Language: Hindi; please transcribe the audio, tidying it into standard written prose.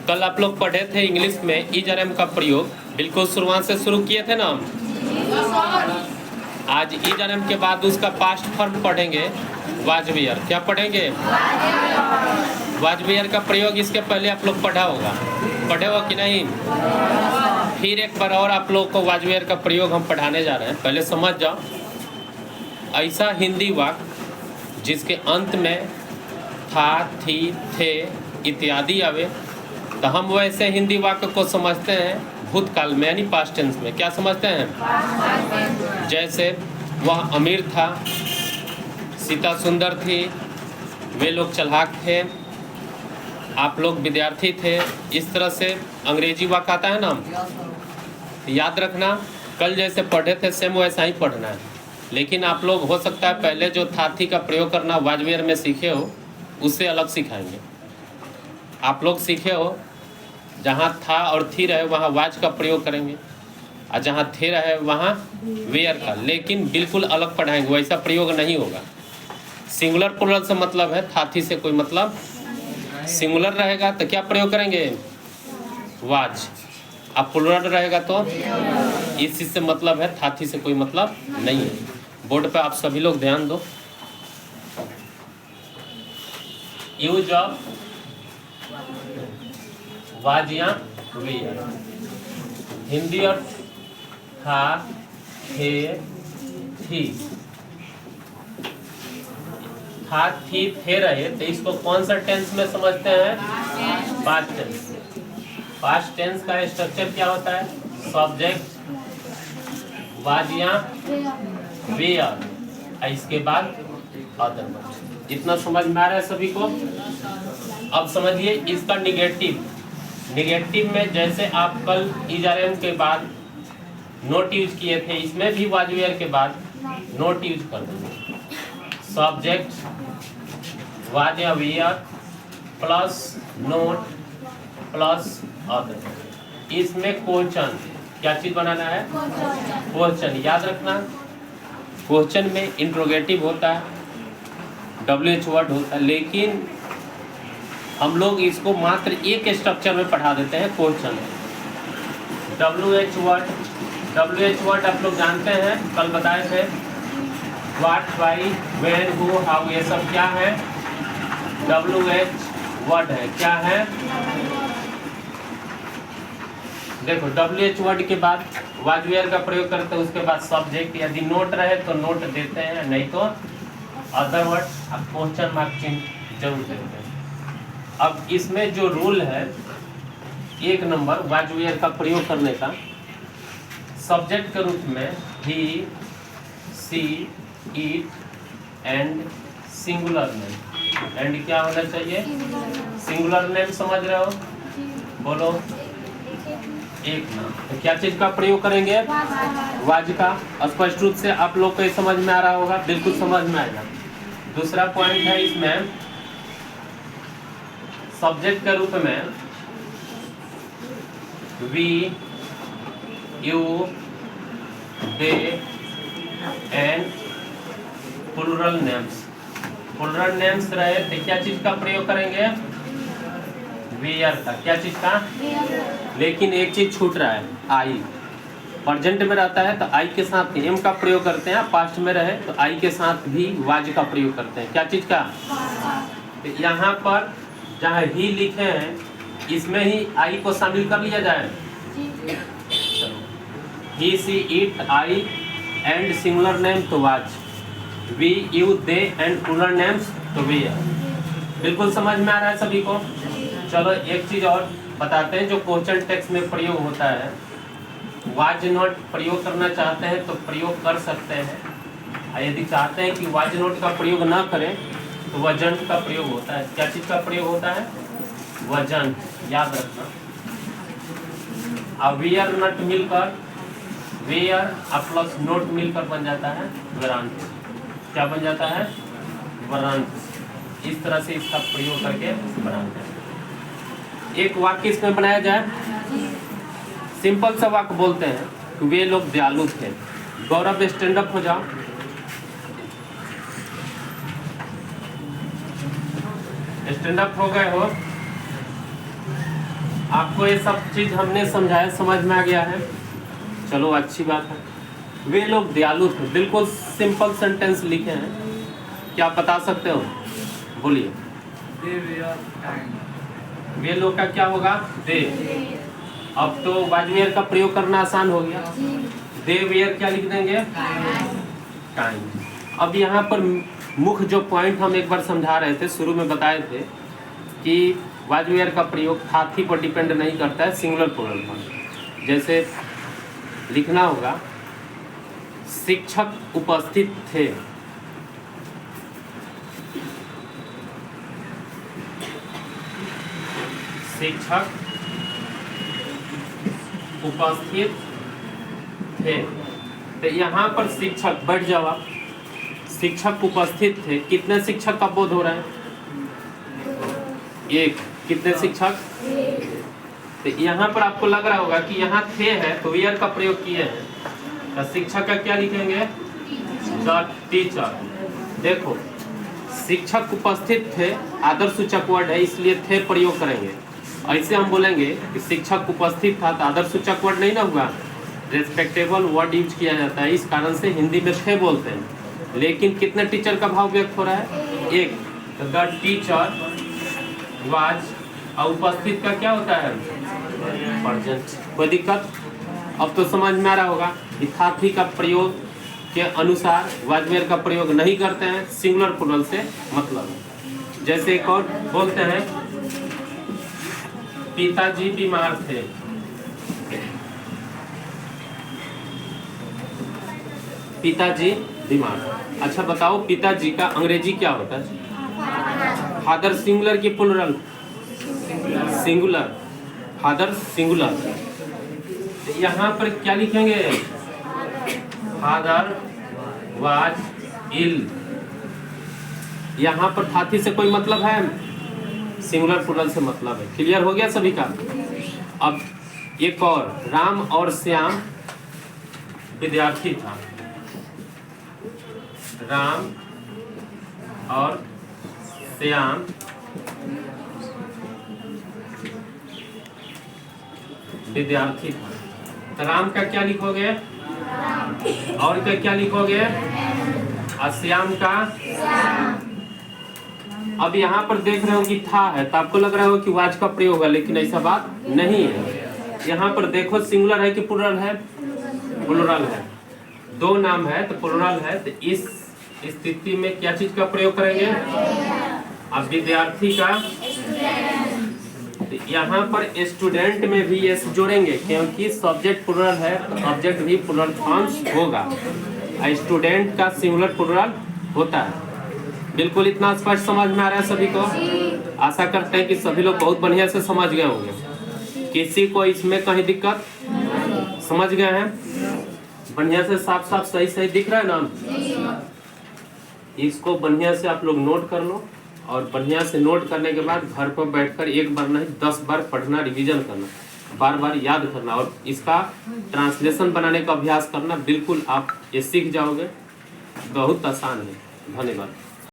कल आप लोग पढ़े थे इंग्लिश में इज और एम का प्रयोग, बिल्कुल शुरुआत से शुरू किए थे ना हम। आज इज और एम के बाद उसका पास्ट फॉर्म पढ़ेंगे, वाज वेयर। क्या पढ़ेंगे? वाज वेयर का प्रयोग इसके पहले आप लोग पढ़ा होगा, पढ़े हो कि नहीं? फिर एक बार और आप लोग को वाज वेयर का प्रयोग हम पढ़ाने जा रहे हैं, पहले समझ जाओ। ऐसा हिंदी वाक्य जिसके अंत में था, थी, थे इत्यादि आवे, तो हम वैसे हिंदी वाक्य को समझते हैं भूतकाल में, यानी पास्ट टेंस में। क्या समझते हैं? जैसे वह अमीर था, सीता सुंदर थी, वे लोग चालाक थे, आप लोग विद्यार्थी थे। इस तरह से अंग्रेजी वाक्य आता है ना, याद रखना। कल जैसे पढ़े थे सेम वैसा ही पढ़ना है, लेकिन आप लोग हो सकता है पहले जो था थी का प्रयोग करना वाज वेयर में सीखे हो, उससे अलग सिखाएंगे। आप लोग सीखे हो जहाँ था और थी रहे वहाँ वाज का प्रयोग करेंगे, और जहाँ थे रहे वहाँ वेयर का, लेकिन बिल्कुल अलग पढ़ाएंगे, वैसा प्रयोग नहीं होगा। सिंगुलर प्लुरल से मतलब है, था थी से कोई मतलब। सिंगुलर रहेगा तो क्या प्रयोग करेंगे? वाज। अब प्लुरल रहेगा तो इस चीज से मतलब है, था थी से कोई मतलब नहीं है। बोर्ड पे आप सभी लोग ध्यान दो। यूज ऑफ वाज या वेयर। हिंदी और था, थे, थी, था, थी, थे रहे, तो इसको कौन सा टेंस में समझते हैं? Past tense. पास्ट टेंस का स्ट्रक्चर क्या होता है? सब्जेक्ट वाज या वेयर, इसके बाद अदर वर्ब। इतना समझ में आ रहा है सभी को? अब समझिए इसका निगेटिव। निगेटिव में जैसे आप कल इज और एम के बाद नोट यूज किए थे, इसमें भी वाज वेयर के बाद नोट यूज कर देंगे। सब्जेक्ट वाज या were plus not plus other. इसमें क्वेश्चन, क्या चीज बनाना है? क्वेश्चन। याद रखना, क्वेश्चन में इंट्रोगेटिव होता है, WH वर्ड होता है, लेकिन हम लोग इसको मात्र एक स्ट्रक्चर में पढ़ा देते हैं, क्वेश्चन। WH वर्ड आप लोग जानते हैं, कल बताए थे। What, why, when, who, how, ये सब क्या है? WH वर्ड है। क्या है? देखो WH वर्ड के बाद वाज वेयर का प्रयोग करते हैं, उसके बाद सब्जेक्ट। यदि नोट रहे तो नोट देते हैं, नहीं तो अदर वर्ड, आप क्वेश्चन मार्क चिन्ह जरूर देते हैं। अब इसमें जो रूल है, एक नंबर वाज वेयर का प्रयोग करने का, सब्जेक्ट के रूप में he, she, it and singular name. And क्या होना चाहिए? Singular name. समझ रहे हो? बोलो। एक नाम। तो क्या चीज का प्रयोग करेंगे? वाज का। स्पष्ट रूप से आप लोग को समझ में आ रहा होगा, बिल्कुल समझ में आएगा। दूसरा पॉइंट है इसमें, सब्जेक्ट के रूप में we, you, they and plural names. Plural names रहे तो क्या चीज का प्रयोग करेंगे? वेयर का। क्या चीज का? लेकिन एक चीज छूट रहा है, आई। प्रेजेंट में रहता है तो आई के साथ एम का प्रयोग करते हैं, पास्ट में रहे तो आई के साथ भी वाज का प्रयोग करते हैं। क्या चीज का? तो यहाँ पर जहाँ ही लिखे हैं, इसमें ही आई को शामिल कर लिया जाए। He, she, it, I and singular name तो was, we, you, they and plural names तो वेयर। बिल्कुल समझ में आ रहा है सभी को? चलो एक चीज और बताते हैं जो क्वेश्चन टेक्स्ट में प्रयोग होता है। वाज नॉट प्रयोग करना चाहते हैं तो प्रयोग कर सकते हैं, और यदि चाहते हैं कि वाज नॉट का प्रयोग ना करें तो वजंट का प्रयोग होता है। क्या चीज का प्रयोग होता है? वजंट। याद रखना। अब वेयर नॉट मिलकर वेयर प्लस नोट मिलकर बन जाता है वरांत। क्या बन जाता है? वरांत। इस तरह से इसका प्रयोग करके बनाते हैं। एक वाक्य इसमें बनाया जाए, सिंपल सा वाक्य बोलते हैं कि वे लोग दयालु थे। गौरव स्टैंड अप हो जाओ। स्टैंड अप हो गए हो? आपको ये सब चीज हमने समझाया, समझ में आ गया है? चलो अच्छी बात है। वे लोग दयालु थे, बिल्कुल सिंपल सेंटेंस लिखे हैं। क्या आप बता सकते हो? बोलिए। वे लोग का क्या होगा? दे। अब तो वाज वेयर का प्रयोग करना आसान हो गया। दे वेयर क्या लिख देंगे? काइंड। अब यहाँ पर मुख्य जो पॉइंट हम एक बार समझा रहे थे, शुरू में बताए थे कि वाज वेयर का प्रयोग साथी पर डिपेंड नहीं करता है, सिंगुलर प्लूरल पर। जैसे लिखना होगा शिक्षक उपस्थित थे। शिक्षक उपस्थित थे। तो यहाँ पर शिक्षक, बैठ जाओ आप। शिक्षक उपस्थित थे। कितने शिक्षक का बोध हो रहा है? एक। कितने शिक्षक? तो यहाँ पर आपको लग रहा होगा कि यहाँ थे है तो वेयर का प्रयोग किए हैं, तो शिक्षक का क्या लिखेंगे? The teacher. देखो शिक्षक उपस्थित थे, आदर्शसूचक वर्ड है इसलिए थे प्रयोग करेंगे। ऐसे हम बोलेंगे कि शिक्षक उपस्थित था तो आदर्शसूचक वर्ड नहीं ना हुआ, रेस्पेक्टेबल वर्ड यूज किया जाता है, इस कारण से हिंदी में थे बोलते हैं। लेकिन कितने टीचर का भाव व्यक्त हो रहा है? एक। तो द टीचर वाज, और उपस्थित का क्या होता है? प्रेजेंट। कोई दिक्कत? अब तो समझ में आ रहा होगा कि साथी का प्रयोग के अनुसार वाज वेयर का प्रयोग नहीं करते हैं, सिंगुलर प्लूरल से मतलब। जैसे एक और बोलते हैं पिताजी बीमार थे। पिताजी बीमार। अच्छा बताओ पिताजी का अंग्रेजी क्या होता है? फादर सिंगुलर की प्लूरल? सिंगुलर। Father singular. यहाँ पर क्या लिखेंगे? Father was ill. यहाँ पर साथी से कोई मतलब है? सिंगुलर प्लूरल से मतलब है। क्लियर हो गया सभी का? अब एक और, राम और श्याम विद्यार्थी था। राम और श्याम विद्यार्थी था। तो राम का क्या लिखोगे? और क्या लिखोगे? और श्याम का? अब यहाँ पर देख रहे हो कि था है तो आपको लग रहा हो कि वाज का प्रयोग है, लेकिन ऐसा बात नहीं है। यहाँ पर देखो सिंगुलर है कि प्लूरल है? प्लूरल है। दो नाम है तो प्लूरल है, तो इस स्थिति में क्या चीज का प्रयोग करेंगे? अब विद्यार्थी का, तो यहाँ पर स्टूडेंट में भी एस जोड़ेंगे क्योंकि सब्जेक्ट प्लूरल है तो ऑब्जेक्ट भी प्लूरल फॉर्म्स होगा। स्टूडेंट का सिंगुलर प्लूरल होता है। बिल्कुल इतना स्पष्ट समझ में आ रहा है सभी को? आशा करते हैं कि सभी लोग बहुत बढ़िया से समझ गए होंगे। किसी को इसमें कहीं दिक्कत? समझ गए हैं? बढ़िया से साफ साफ सही सही दिख रहा है ना? इसको बढ़िया से आप लोग नोट कर लो, और बढ़िया से नोट करने के बाद घर पर बैठकर एक बार नहीं 10 बार पढ़ना, रिवीजन करना, बार बार याद करना, और इसका ट्रांसलेशन बनाने का अभ्यास करना। बिल्कुल आप ये सीख जाओगे। बहुत आसान है। धन्यवाद।